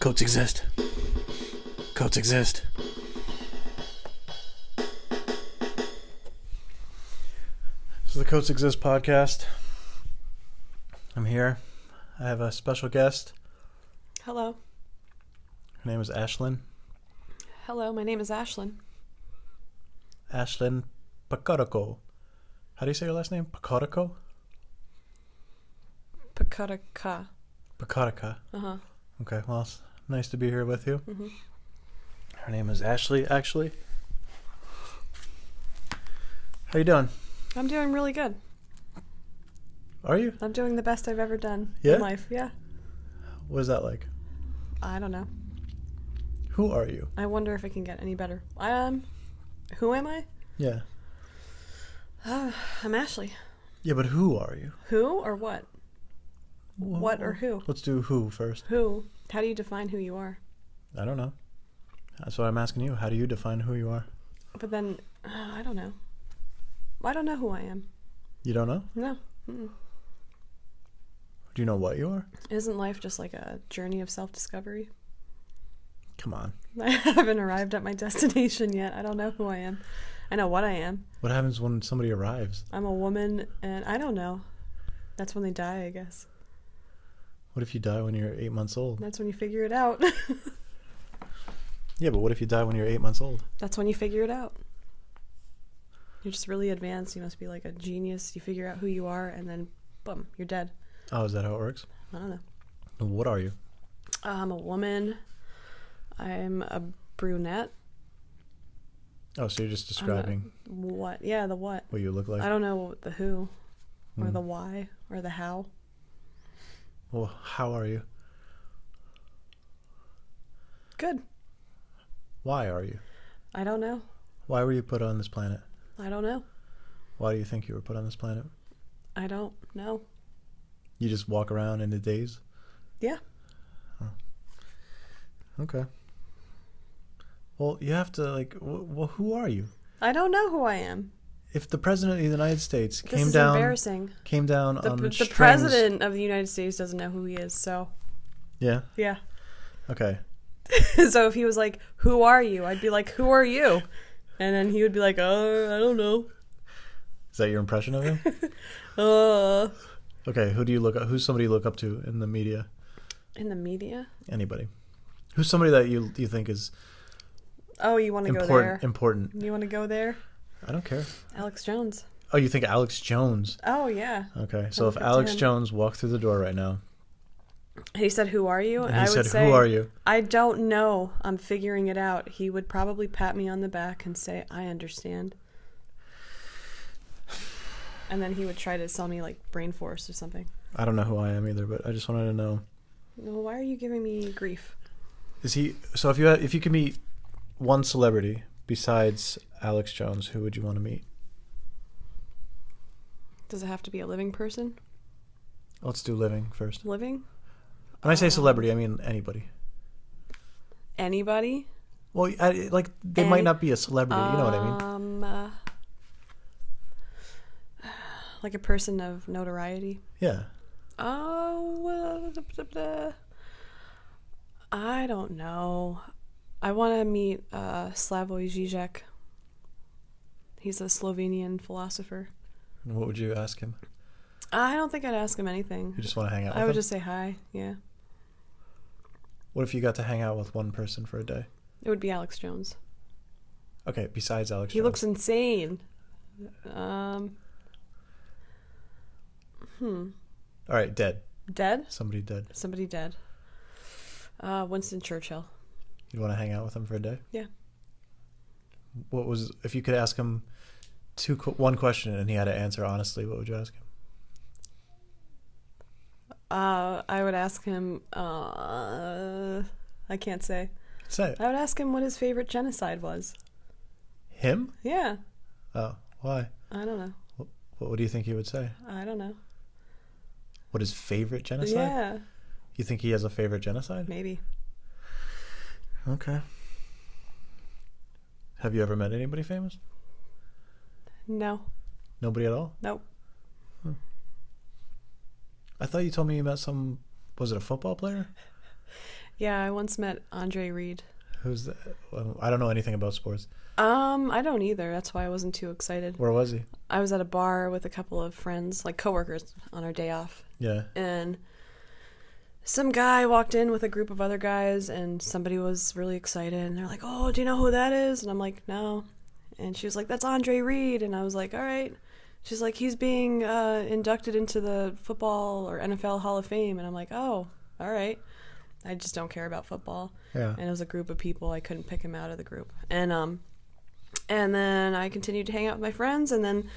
Coats exist. Coats exist. This is the Coats Exist podcast. I'm here. I have a special guest. Hello. Her name is Ashlyn. Hello, my name is Ashlyn. Ashlyn Pacorico. How do you say your last name? Pacorico? Pacorica. Pacorica. Uh-huh. Okay, well, it's nice to be here with you. Mm-hmm. Her name is Ashley, actually. How you doing? I'm doing really good. Are you? I'm doing the best I've ever done Yeah? in life. Yeah. What is that like? I don't know. Who are you? I wonder if it can get any better. Who am I? Yeah. I'm Ashley. Yeah, but who are you? Who or what? What or who? Let's do who first. Who? How do you define who you are? I don't know. That's what I'm asking you. How do you define who you are? But then, I don't know. I don't know who I am. You don't know? No. Mm-mm. Do you know what you are? Isn't life just like a journey of self-discovery? Come on. I haven't arrived at my destination yet. I don't know who I am. I know what I am. What happens when somebody arrives? I'm a woman, and I don't know. That's when they die, I guess. What if you die when you're 8 months old? That's when you figure it out. Yeah, but what if you die when you're 8 months old? That's when you figure it out. You're just really advanced. You must be like a genius. You figure out who you are, and then, boom, you're dead. Oh, is that how it works? I don't know. What are you? I'm a woman. I'm a brunette. Oh, so you're just describing What? Yeah, the what. what you look like? I don't know the who, or the why, or the how. Well, how are you? Good. Why are you? I don't know. Why were you put on this planet? I don't know. Why do you think you were put on this planet? I don't know. You just walk around in a daze? Yeah. Okay. Well, you have to, well, who are you? I don't know who I am. If the President of the United States This came is down embarrassing. on The strings... President of the United States doesn't know who he is, so... Yeah? Yeah. Okay. So if he was like, who are you? I'd be like, who are you? And then he would be like, I don't know. Is that your impression of him? Okay, who do you look up? Who's somebody you look up to in the media? In the media? Anybody. Who's somebody that you think is Oh, you want to go there? important? You want to go there? I don't care. Alex Jones. Oh, you think Alex Jones? Oh, yeah. Okay, so if Look up to Alex him. Jones walked through the door right now, He said, who are you? and he I said, would say, "Who are you?" I don't know. I'm figuring it out. He would probably pat me on the back and say, I understand. And then he would try to sell me like Brain Force or something. I don't know who I am either, but I just wanted to know. Well, why are you giving me grief? Is he? So if you could meet one celebrity besides Alex Jones, who would you want to meet? Does it have to be a living person? Let's do living first. Living? When I say celebrity, I mean anybody. Anybody? Well, they might not be a celebrity. You know what I mean? Like a person of notoriety. Yeah. Oh, I don't know. I want to meet Slavoj Žižek. He's a Slovenian philosopher. What would you ask him? I don't think I'd ask him anything. You just want to hang out with I him? would just say hi, yeah. What if you got to hang out with one person for a day? It would be Alex Jones. Okay, besides Alex He Jones. looks insane. All right, dead. Dead? Somebody dead. Somebody dead. Winston Churchill. You'd want to hang out with him for a day? Yeah. If you could ask him one question and he had to answer honestly, what would you ask him? I would ask him, I can't say. Say it. I would ask him what his favorite genocide was. Him? Yeah. Oh, why? I don't know. What do you think he would say? I don't know. What his favorite genocide? Yeah. You think he has a favorite genocide? Maybe. Okay. Have you ever met anybody famous? No. Nobody at all? Nope. I thought you told me you met was it a football player? Yeah, I once met Andre Reed. Who's that? Well, I don't know anything about sports. I don't either. That's why I wasn't too excited. Where was he? I was at a bar with a couple of friends, like coworkers, on our day off. Yeah. And some guy walked in with a group of other guys, and somebody was really excited. And they're like, "Oh, do you know who that is?" And I'm like, "No." And she was like, "That's Andre Reed." And I was like, "All right." She's like, "He's being inducted into the football or NFL Hall of Fame." And I'm like, "Oh, all right." I just don't care about football. Yeah. And it was a group of people. I couldn't pick him out of the group. And then I continued to hang out with my friends, and then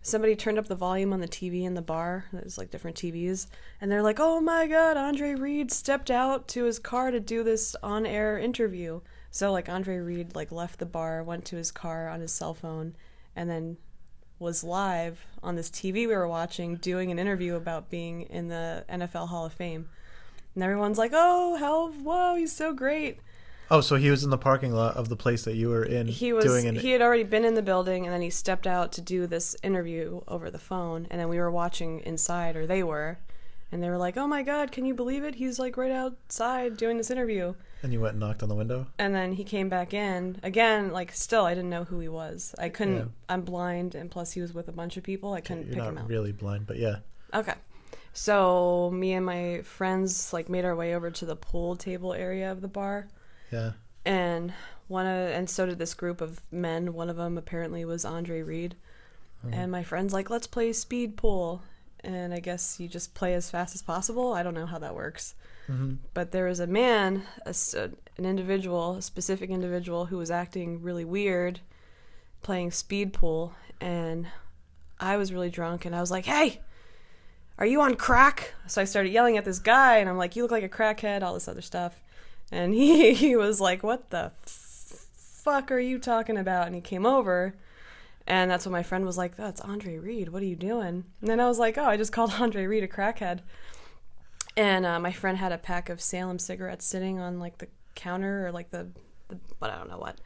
somebody turned up the volume on the TV in the bar. There's like different TVs. And they're like, "Oh my God, Andre Reed stepped out to his car to do this on-air interview." So like Andre Reed like left the bar, went to his car on his cell phone, and then was live on this TV we were watching doing an interview about being in the NFL Hall of Fame. And everyone's like, "Oh, whoa, he's so great." Oh, so he was in the parking lot of the place that you were in. He had already been in the building, and then he stepped out to do this interview over the phone, and then we were watching inside, or they were, and they were like, "Oh my God, can you believe it? He's like right outside doing this interview." And you went and knocked on the window? And then he came back in again, like still I didn't know who he was. I couldn't. Yeah. I'm blind, and plus he was with a bunch of people. I couldn't pick him out. You're not really blind, but yeah. Okay. So me and my friends like made our way over to the pool table area of the bar. Yeah. And so did this group of men. One of them apparently was Andre Reed. Oh. And my friend's like, "Let's play speed pool." And I guess you just play as fast as possible. I don't know how that works. Mm-hmm. But there was a man, a specific individual who was acting really weird playing speed pool. And I was really drunk, and I was like, "Hey, are you on crack?" So I started yelling at this guy, and I'm like, "You look like a crackhead," all this other stuff. And he was like, "What the fuck are you talking about?" And he came over, and that's when my friend was like, "That's Andre Reed. What are you doing?" And then I was like, "Oh, I just called Andre Reed a crackhead." And my friend had a pack of Salem cigarettes sitting on like the counter or like the but I don't know what.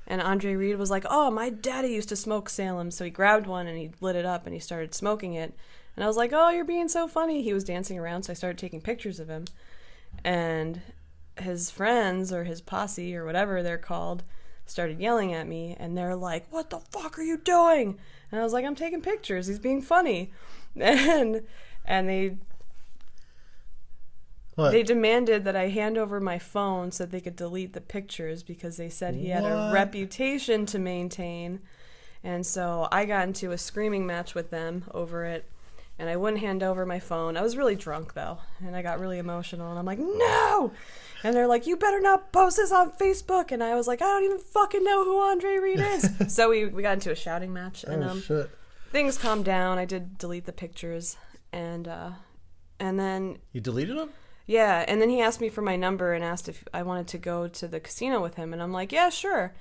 And Andre Reed was like, "Oh, my daddy used to smoke Salem." So he grabbed one and he lit it up and he started smoking it. And I was like, "Oh, you're being so funny." He was dancing around, so I started taking pictures of him. And his friends or his posse or whatever they're called started yelling at me, and they're like, "What the fuck are you doing?" And I was like, "I'm taking pictures. He's being funny." And they What? They demanded that I hand over my phone so that they could delete the pictures because they said he had a reputation to maintain. And so I got into a screaming match with them over it, and I wouldn't hand over my phone. I was really drunk, though, and I got really emotional, and I'm like, "No!" And they're like, "You better not post this on Facebook." And I was like, "I don't even fucking know who Andre Reed is." So we got into a shouting match, and shit. Things calmed down. I did delete the pictures, and then... You deleted them? Yeah, and then he asked me for my number and asked if I wanted to go to the casino with him, and I'm like, "Yeah, sure."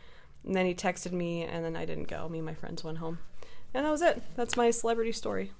And then he texted me, and then I didn't go. Me and my friends went home. And that was it. That's my celebrity story.